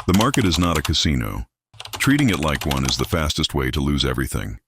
The market is not a casino. Treating it like one is the fastest way to lose everything.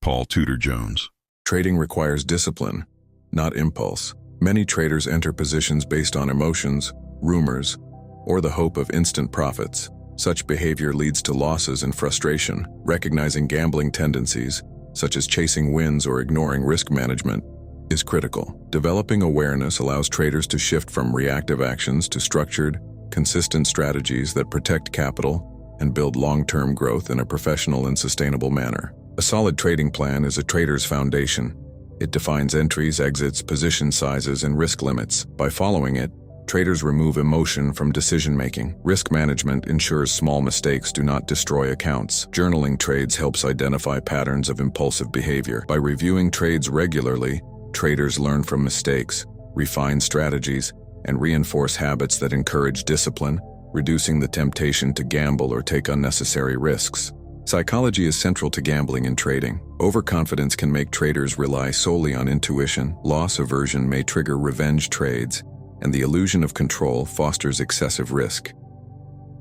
Paul Tudor Jones. Trading requires discipline, not impulse. Many traders enter positions based on emotions, rumors, or the hope of instant profits. Such behavior leads to losses and frustration. Recognizing gambling tendencies, such as chasing wins or ignoring risk management, is critical. Developing awareness allows traders to shift from reactive actions to structured, consistent strategies that protect capital and build long-term growth in a professional and sustainable manner. A solid trading plan is a trader's foundation. It defines entries, exits, position sizes, and risk limits. By following it, traders remove emotion from decision-making. Risk management ensures small mistakes do not destroy accounts. Journaling trades helps identify patterns of impulsive behavior. By reviewing trades regularly, traders learn from mistakes, refine strategies, and reinforce habits that encourage discipline, reducing the temptation to gamble or take unnecessary risks. Psychology is central to gambling and trading. Overconfidence can make traders rely solely on intuition. Loss aversion may trigger revenge trades, and the illusion of control fosters excessive risk.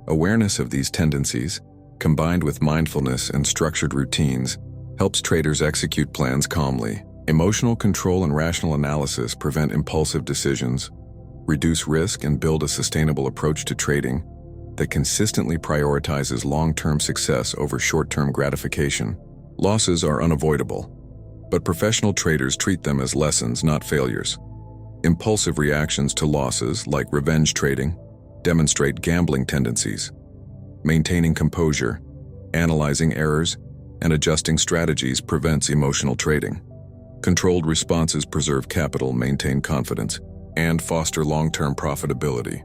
Awareness of these tendencies, combined with mindfulness and structured routines, helps traders execute plans calmly. Emotional control and rational analysis prevent impulsive decisions, reduce risk, and build a sustainable approach to trading that consistently prioritizes long-term success over short-term gratification. Losses are unavoidable, but professional traders treat them as lessons, not failures. Impulsive reactions to losses, like revenge trading, demonstrate gambling tendencies. Maintaining composure, analyzing errors, and adjusting strategies prevents emotional trading. Controlled responses preserve capital, maintain confidence, and foster long-term profitability.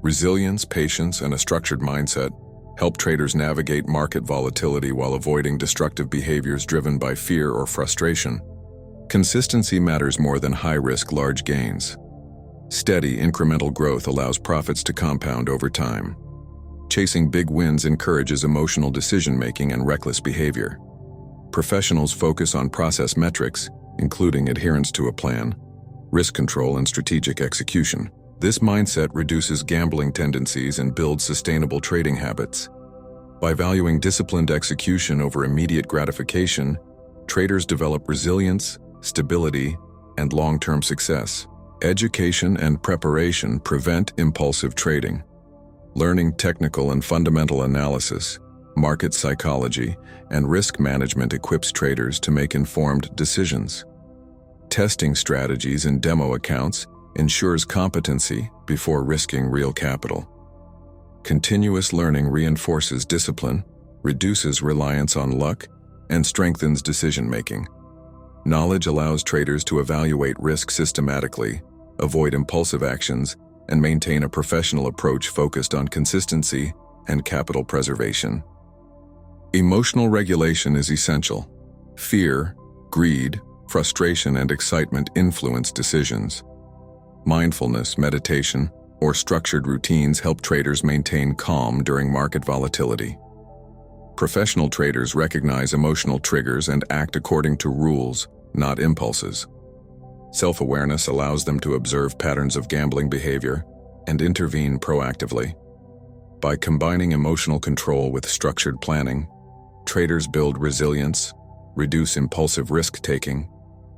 Resilience, patience, and a structured mindset help traders navigate market volatility while avoiding destructive behaviors driven by fear or frustration. Consistency matters more than high-risk, large gains. Steady, incremental growth allows profits to compound over time. Chasing big wins encourages emotional decision-making and reckless behavior. Professionals focus on process metrics, including adherence to a plan, risk control, and strategic execution. This mindset reduces gambling tendencies and builds sustainable trading habits. By valuing disciplined execution over immediate gratification, traders develop resilience, stability, and long-term success. Education and preparation prevent impulsive trading. Learning technical and fundamental analysis, market psychology, and risk management equips traders to make informed decisions. Testing strategies in demo accounts ensures competency before risking real capital. Continuous learning reinforces discipline, reduces reliance on luck, and strengthens decision-making. Knowledge allows traders to evaluate risk systematically, avoid impulsive actions, and maintain a professional approach focused on consistency and capital preservation. Emotional regulation is essential. Fear, greed, frustration, and excitement influence decisions. Mindfulness, meditation, or structured routines help traders maintain calm during market volatility. Professional traders recognize emotional triggers and act according to rules, not impulses. Self-awareness allows them to observe patterns of gambling behavior and intervene proactively. By combining emotional control with structured planning, traders build resilience, reduce impulsive risk-taking,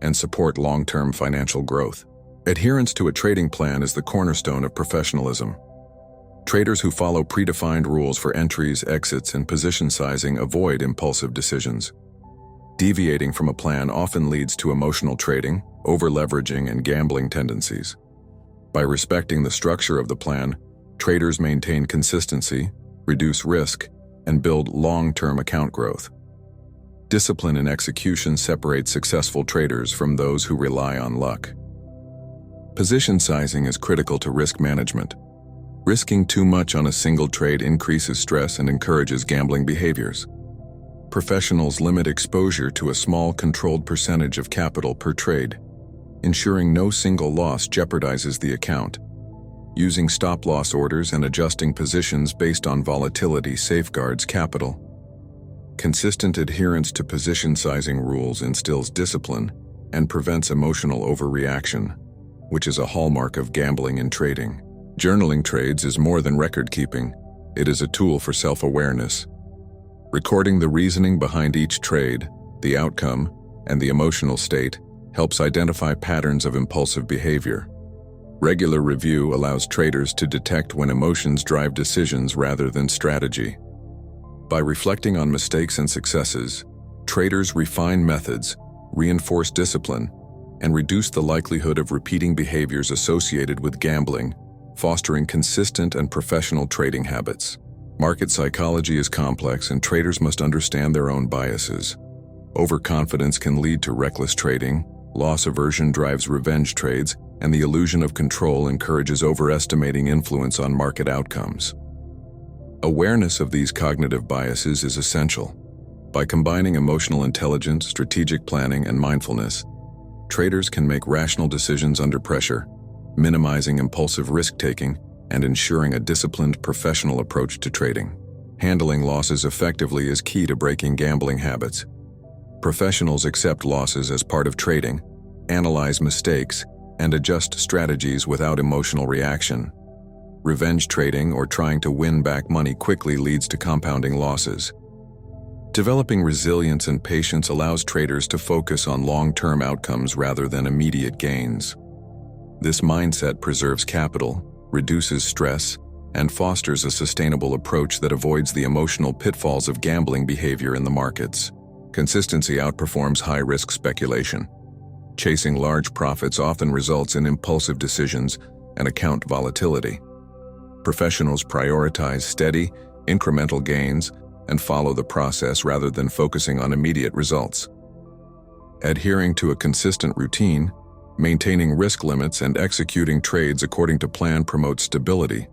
and support long-term financial growth. Adherence to a trading plan is the cornerstone of professionalism. Traders who follow predefined rules for entries, exits, and position sizing avoid impulsive decisions. Deviating from a plan often leads to emotional trading, over-leveraging, and gambling tendencies. By respecting the structure of the plan, traders maintain consistency, reduce risk, and build long-term account growth. Discipline and execution separate successful traders from those who rely on luck. Position sizing is critical to risk management. Risking too much on a single trade increases stress and encourages gambling behaviors. Professionals limit exposure to a small, controlled percentage of capital per trade, ensuring no single loss jeopardizes the account. Using stop-loss orders and adjusting positions based on volatility safeguards capital. Consistent adherence to position sizing rules instills discipline and prevents emotional overreaction, which is a hallmark of gambling and trading. Journaling trades is more than record-keeping. It is a tool for self-awareness. Recording the reasoning behind each trade, the outcome, and the emotional state helps identify patterns of impulsive behavior. Regular review allows traders to detect when emotions drive decisions rather than strategy. By reflecting on mistakes and successes, traders refine methods, reinforce discipline, and reduce the likelihood of repeating behaviors associated with gambling, fostering consistent and professional trading habits. Market psychology is complex, and traders must understand their own biases. Overconfidence can lead to reckless trading, loss aversion drives revenge trades, and the illusion of control encourages overestimating influence on market outcomes. Awareness of these cognitive biases is essential. By combining emotional intelligence, strategic planning, and mindfulness, traders can make rational decisions under pressure, minimizing impulsive risk-taking and ensuring a disciplined, professional approach to trading. Handling losses effectively is key to breaking gambling habits. Professionals accept losses as part of trading, analyze mistakes, and adjust strategies without emotional reaction. Revenge trading or trying to win back money quickly leads to compounding losses. Developing resilience and patience allows traders to focus on long-term outcomes rather than immediate gains. This mindset preserves capital, reduces stress, and fosters a sustainable approach that avoids the emotional pitfalls of gambling behavior in the markets. Consistency outperforms high-risk speculation. Chasing large profits often results in impulsive decisions and account volatility. Professionals prioritize steady, incremental gains and follow the process rather than focusing on immediate results. Adhering to a consistent routine, maintaining risk limits, and executing trades according to plan promotes stability.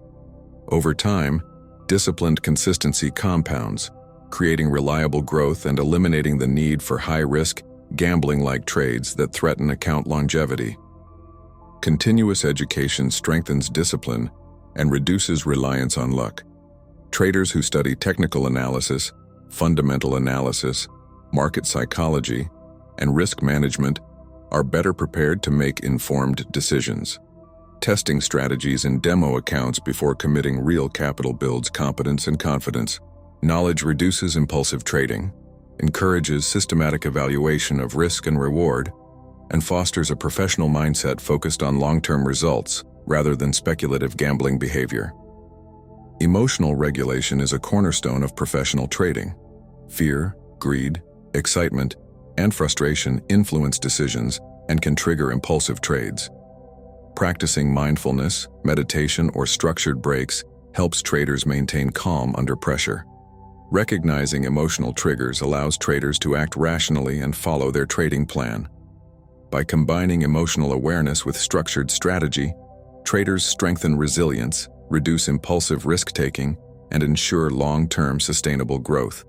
Over time, disciplined consistency compounds, creating reliable growth and eliminating the need for high-risk, gambling-like trades that threaten account longevity. Continuous education strengthens discipline and reduces reliance on luck. Traders who study technical analysis, fundamental analysis, market psychology, and risk management are better prepared to make informed decisions. Testing strategies in demo accounts before committing real capital builds competence and confidence. Knowledge reduces impulsive trading, encourages systematic evaluation of risk and reward, and fosters a professional mindset focused on long-term results rather than speculative gambling behavior. Emotional regulation is a cornerstone of professional trading. Fear, greed, excitement, and frustration influence decisions and can trigger impulsive trades. Practicing mindfulness, meditation, or structured breaks helps traders maintain calm under pressure. Recognizing emotional triggers allows traders to act rationally and follow their trading plan. By combining emotional awareness with structured strategy, traders strengthen resilience, reduce impulsive risk-taking, and ensure long-term sustainable growth.